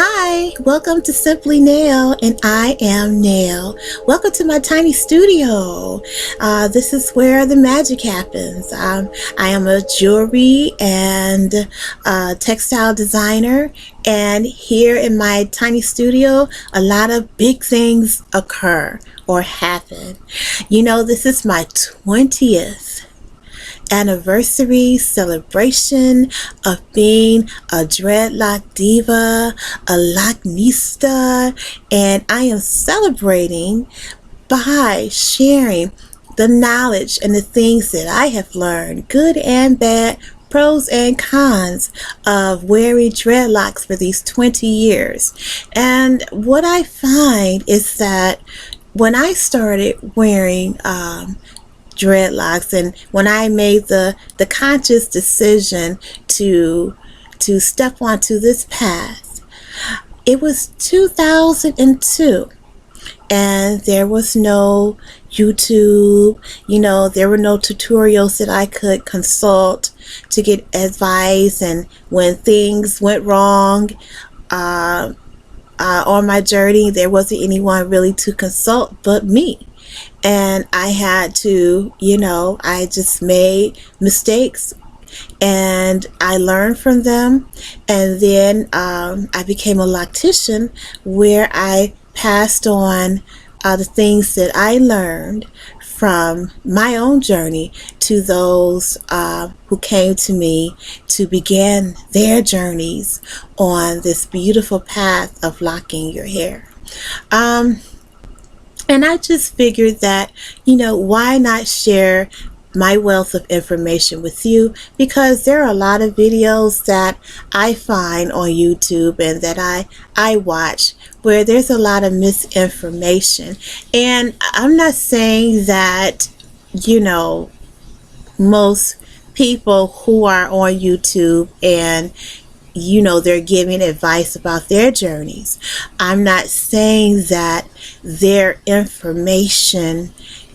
Hi, welcome to Simply Nail, and I am Nail. Welcome to my tiny studio. This is where the magic happens. I am a jewelry and textile designer, and here in my tiny studio, a lot of big things occur or happen. You know, this is my 20th anniversary celebration of being a dreadlock diva, a locknista, and I am celebrating by sharing the knowledge and the things that I have learned, good and bad, pros and cons of wearing dreadlocks for these 20 years. And what I find is that when I started wearing dreadlocks, and when I made the conscious decision to step onto this path, it was 2002, and there was no YouTube, there were no tutorials that I could consult to get advice, and when things went wrong on my journey, there wasn't anyone really to consult but me. And I had to, I just made mistakes and I learned from them. And then I became a loctician, where I passed on the things that I learned from my own journey to those who came to me to begin their journeys on this beautiful path of locking your hair. And I just figured that, why not share my wealth of information with you? Because there are a lot of videos that I find on YouTube and that I watch where there's a lot of misinformation. And I'm not saying that, most people who are on YouTube and they're giving advice about their journeys, I'm not saying that their information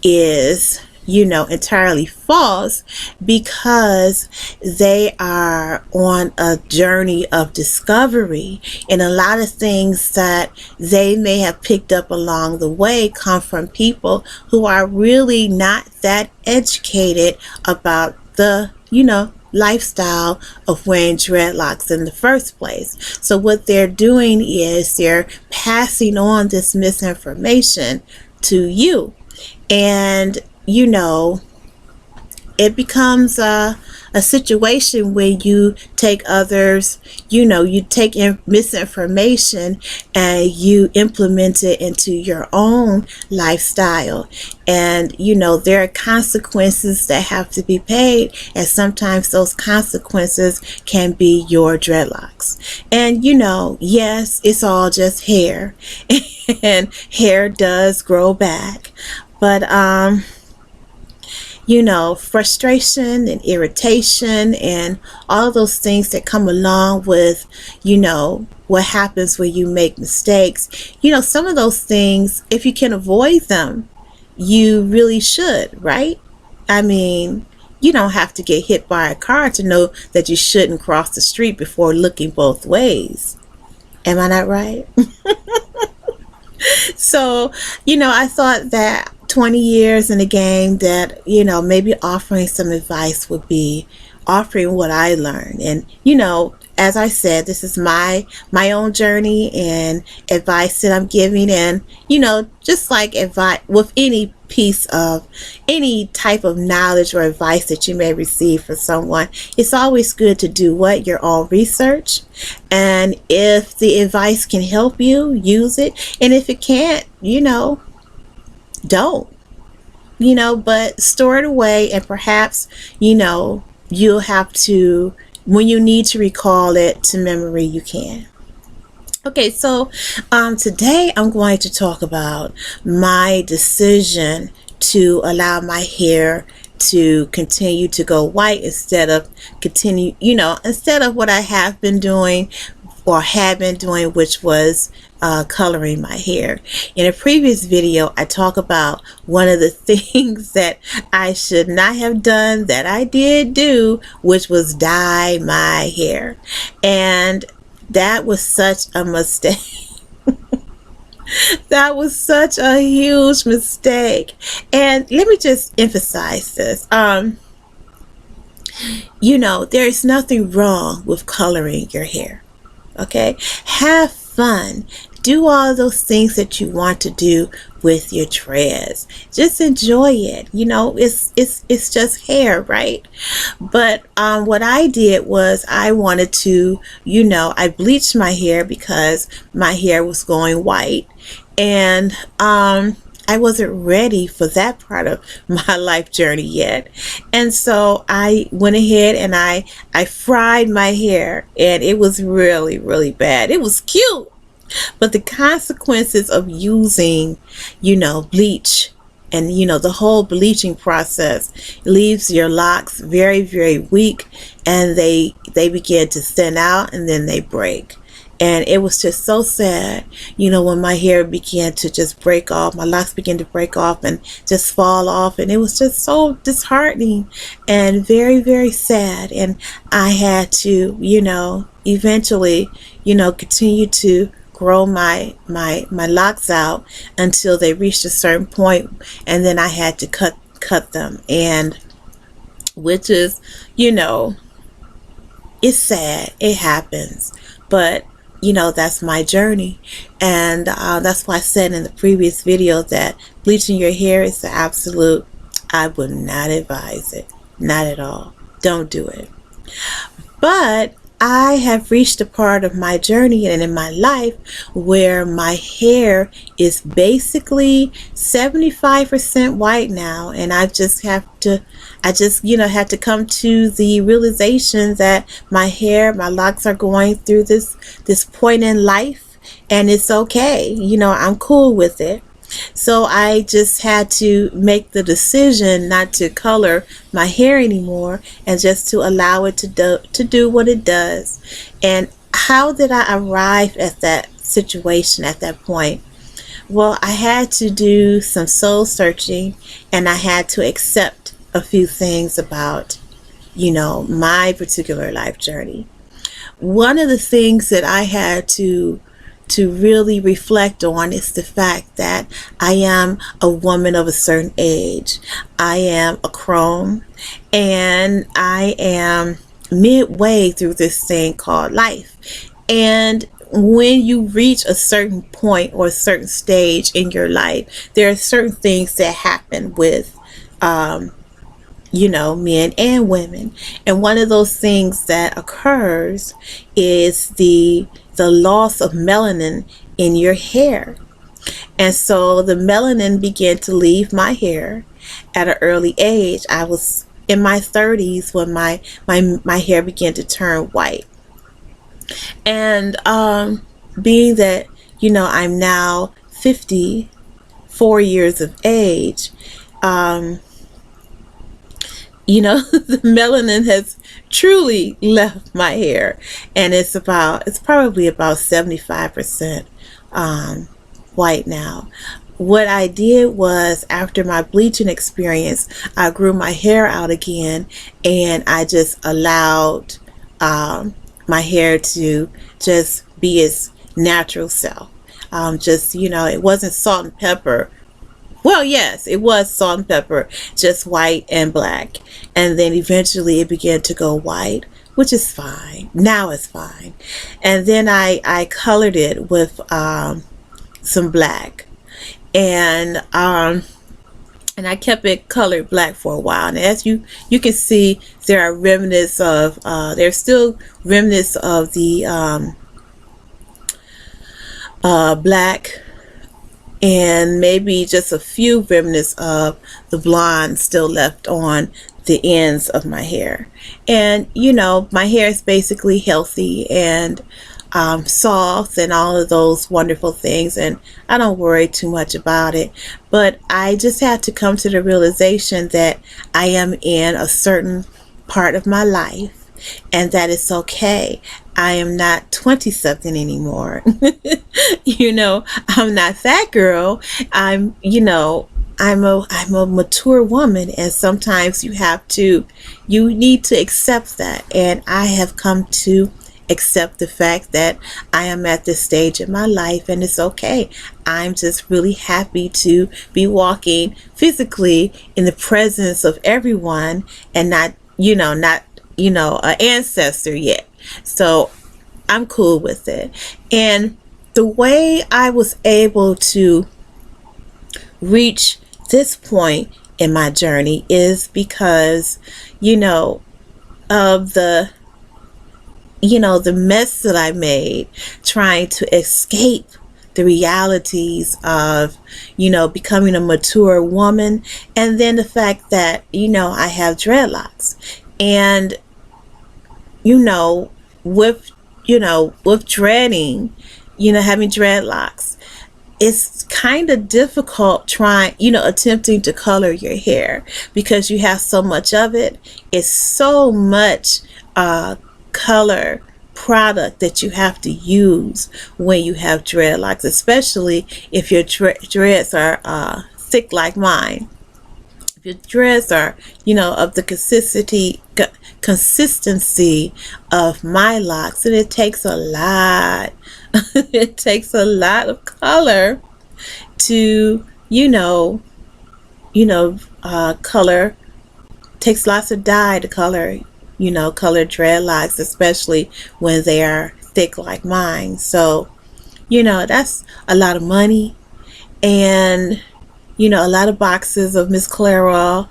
is, entirely false, because they are on a journey of discovery, and a lot of things that they may have picked up along the way come from people who are really not that educated about the, lifestyle of wearing dreadlocks in the first place. So what they're doing is they're passing on this misinformation to you, and it becomes a situation where you take others, you take misinformation and you implement it into your own lifestyle. And, there are consequences that have to be paid, and sometimes those consequences can be your dreadlocks. And, yes, it's all just hair, and hair does grow back, but, frustration and irritation and all those things that come along with, what happens when you make mistakes. Some of those things, if you can avoid them, you really should, right? I mean, you don't have to get hit by a car to know that you shouldn't cross the street before looking both ways. Am I not right? So, I thought that 20 years in the game, that, maybe offering some advice would be offering what I learned. And, as I said, this is my own journey and advice that I'm giving. And, just like advice with any type of knowledge or advice that you may receive from someone, it's always good to do your own research. And if the advice can help you, use it. And if it can't, don't, but store it away, and perhaps, you'll have to, when you need to recall it to memory, you can. Okay, so today I'm going to talk about my decision to allow my hair to continue to go white instead of what I have been doing or had been doing, which was coloring my hair. In a previous video, I talk about one of the things that I should not have done that I did do, which was dye my hair. And That was such a mistake. That was such a huge mistake. And let me just emphasize this. There's nothing wrong with coloring your hair. Okay? Have fun. Do all those things that you want to do with your dreads. Just enjoy it. It's just hair, right? But what I did was I wanted to, I bleached my hair because my hair was going white, and I wasn't ready for that part of my life journey yet. And so I went ahead and I fried my hair, and it was really, really bad. It was cute, but the consequences of using, bleach and, the whole bleaching process leaves your locks very, very weak, and they begin to thin out, and then they break. And it was just so sad, when my hair began to just break off, my locks began to break off and just fall off. And it was just so disheartening and very, very sad. And I had to, eventually, continue to grow my locks out until they reached a certain point, and then I had to cut them. And which is, it's sad, it happens, but that's my journey. And that's why I said in the previous video that bleaching your hair is the absolute, I would not advise it. Not at all. Don't do it. But I have reached a part of my journey and in my life where my hair is basically 75% white now, and I just have to come to the realization that my locks are going through this point in life, and it's okay. I'm cool with it. So I just had to make the decision not to color my hair anymore, and just to allow it to do what it does. And how did I arrive at that situation, at that point? Well, I had to do some soul searching, and I had to accept a few things about, my particular life journey. One of the things that I had to really reflect on is the fact that I am a woman of a certain age. I am a crone, and I am midway through this thing called life. And when you reach a certain point or a certain stage in your life, there are certain things that happen with men and women. And one of those things that occurs is the loss of melanin in your hair. And so the melanin began to leave my hair at an early age. I was in my 30s when my hair began to turn white. And being that, I'm now 54 years of age, the melanin has truly left my hair, and it's probably about 75% white now. What I did was, after my bleaching experience, I grew my hair out again, and I just allowed my hair to just be its natural self. It wasn't salt and pepper. Well, yes, it was salt and pepper, just white and black. And then eventually it began to go white, which is fine. Now it's fine. And then I colored it with some black. And I kept it colored black for a while. And as you can see, there are remnants of, there's still remnants of the black, and maybe just a few remnants of the blonde still left on the ends of my hair. And my hair is basically healthy and soft and all of those wonderful things, and I don't worry too much about it. But I just had to come to the realization that I am in a certain part of my life, and that it's okay. I am not 20 something anymore. I'm not that girl. I'm a mature woman, and sometimes you need to accept that. And I have come to accept the fact that I am at this stage in my life, and it's okay. I'm just really happy to be walking physically in the presence of everyone and not an ancestor yet. So I'm cool with it. And the way I was able to reach this point in my journey is because, of the mess that I made trying to escape the realities of, becoming a mature woman. And then the fact that, I have dreadlocks. And, with dreading, having dreadlocks, it's kind of difficult attempting to color your hair because you have so much of it. It's so much color product that you have to use when you have dreadlocks, especially if your dreads are thick like mine. If your dreads are, of the consistency of my locks, and it takes a lot. It takes a lot of color to, color. Takes lots of dye to color, color dreadlocks, especially when they are thick like mine. So, that's a lot of money, and a lot of boxes of Miss Clairol.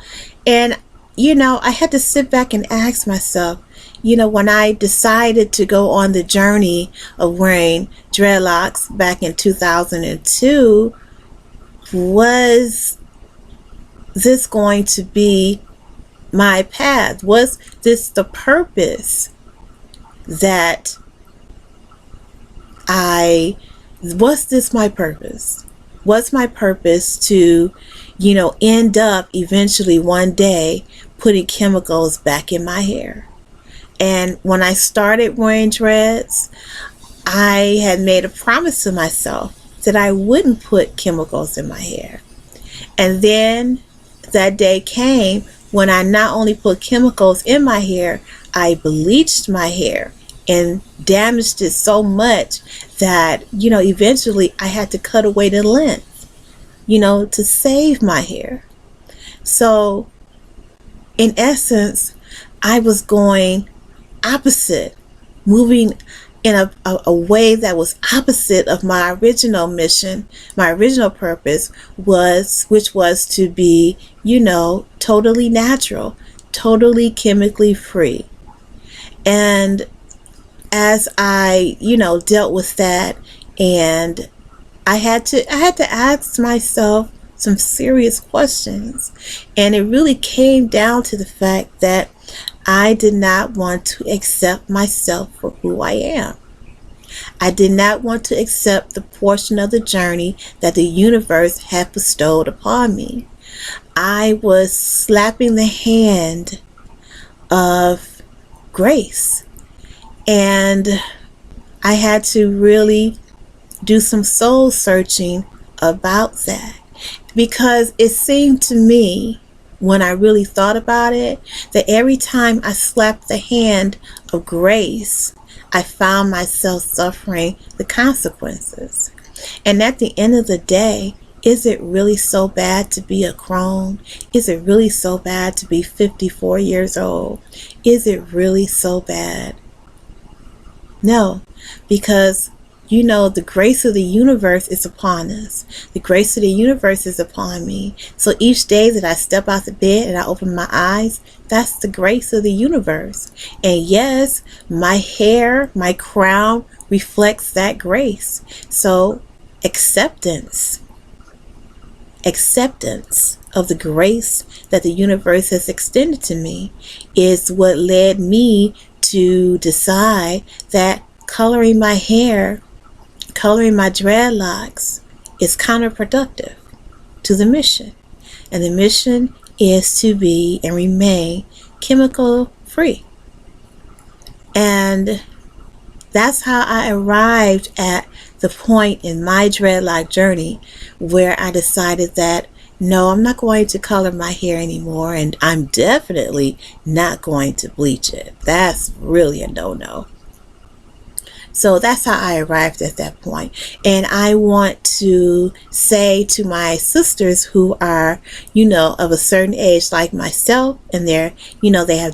And I had to sit back and ask myself, when I decided to go on the journey of wearing dreadlocks back in 2002, was this going to be my path? Was this the purpose that was this my purpose? Was my purpose to, end up eventually one day putting chemicals back in my hair? And when I started wearing dreads, I had made a promise to myself that I wouldn't put chemicals in my hair. And then that day came when I not only put chemicals in my hair, I bleached my hair and damaged it so much that, eventually I had to cut away the length, to save my hair. So in essence, I was going opposite, moving in a way that was opposite of my original mission. My original purpose which was to be, totally natural, totally chemically free. And as I, dealt with that, and I had to ask myself some serious questions. And it really came down to the fact that I did not want to accept myself for who I am. I did not want to accept the portion of the journey that the universe had bestowed upon me. I was slapping the hand of grace. And I had to really do some soul searching about that, because it seemed to me, when I really thought about it, that every time I slapped the hand of grace, I found myself suffering the consequences. And at the end of the day, is it really so bad to be a crone? Is it really so bad to be 54 years old? Is it really so bad? No, because the grace of the universe is upon us. The grace of the universe is upon me. So each day that I step out the bed and I open my eyes, that's the grace of the universe. And yes, my hair, my crown reflects that grace. So acceptance of the grace that the universe has extended to me is what led me to decide that coloring my hair, coloring my dreadlocks is counterproductive to the mission. And the mission is to be and remain chemical free. And that's how I arrived at the point in my dreadlock journey where I decided that no, I'm not going to color my hair anymore, and I'm definitely not going to bleach it. That's really a no-no. So that's how I arrived at that point. And I want to say to my sisters who are, of a certain age like myself, and they have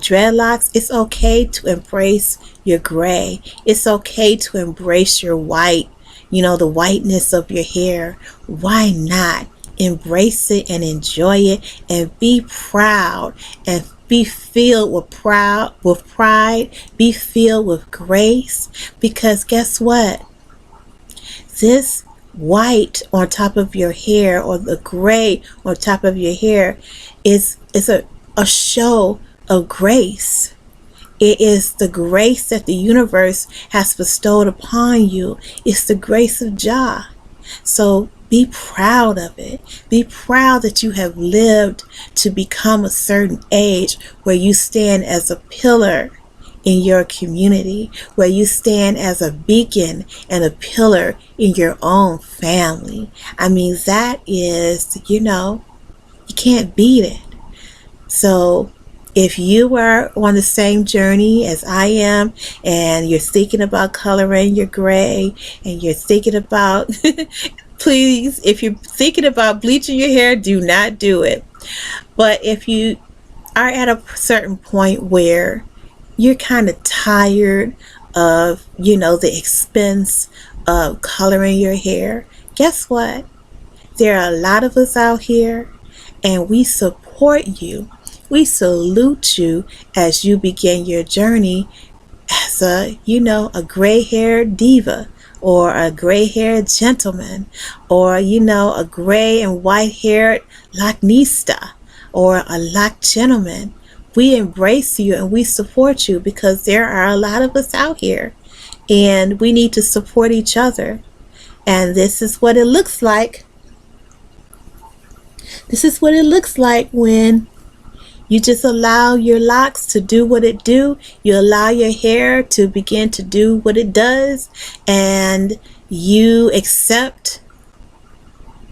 dreadlocks, it's okay to embrace your gray. It's okay to embrace your white, the whiteness of your hair. Why not? Embrace it and enjoy it and be proud and be filled with pride, be filled with grace, because guess what? This white on top of your hair, or the gray on top of your hair, is a show of grace. It is the grace that the universe has bestowed upon you. It's the grace of Jah. So be proud of it. Be proud that you have lived to become a certain age where you stand as a pillar in your community, where you stand as a beacon and a pillar in your own family. I mean, that is, you can't beat it. So if you are on the same journey as I am, and you're thinking about coloring your gray, and you're thinking about please, if you're thinking about bleaching your hair, do not do it. But if you are at a certain point where you're kind of tired of, the expense of coloring your hair, guess what? There are a lot of us out here, and we support you. We salute you as you begin your journey as a gray-haired diva, or a gray-haired gentleman, or a gray and white-haired Locknista, or a Lock gentleman. We embrace you and we support you, because there are a lot of us out here, and we need to support each other. And this is what it looks like. This is what it looks like when you just allow your locks to do what it do. You allow your hair to begin to do what it does, and you accept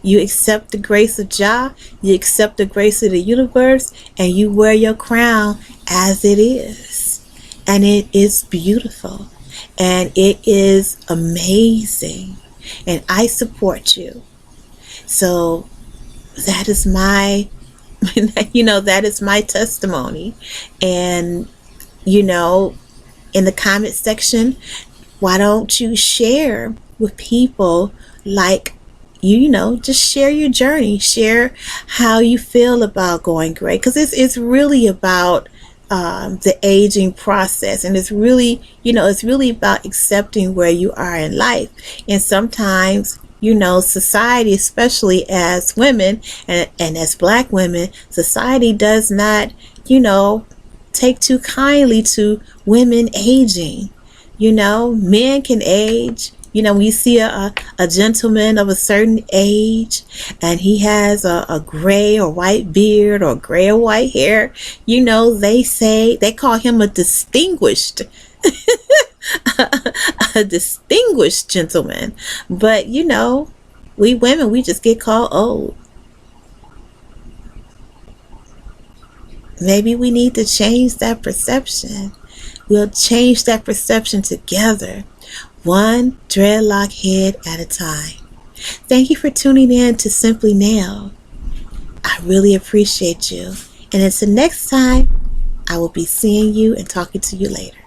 the grace of Jah, you accept the grace of the universe, and you wear your crown as it is. And it is beautiful, and it is amazing, and I support you. So that is my that is my testimony. And in the comment section, why don't you share with people like just share your journey, share how you feel about going gray, because it's really about the aging process, and it's really about accepting where you are in life. And sometimes society, especially as women and as Black women, society does not, take too kindly to women aging. Men can age. When you see a gentleman of a certain age, and he has a gray or white beard, or gray or white hair, they call him a distinguished a distinguished gentleman. But we women, we just get called old. Maybe we need to change that perception. We'll change that perception together, one dreadlock head at a time. Thank you for tuning in to Simply Nail. I really appreciate you. And until next time, I will be seeing you and talking to you later.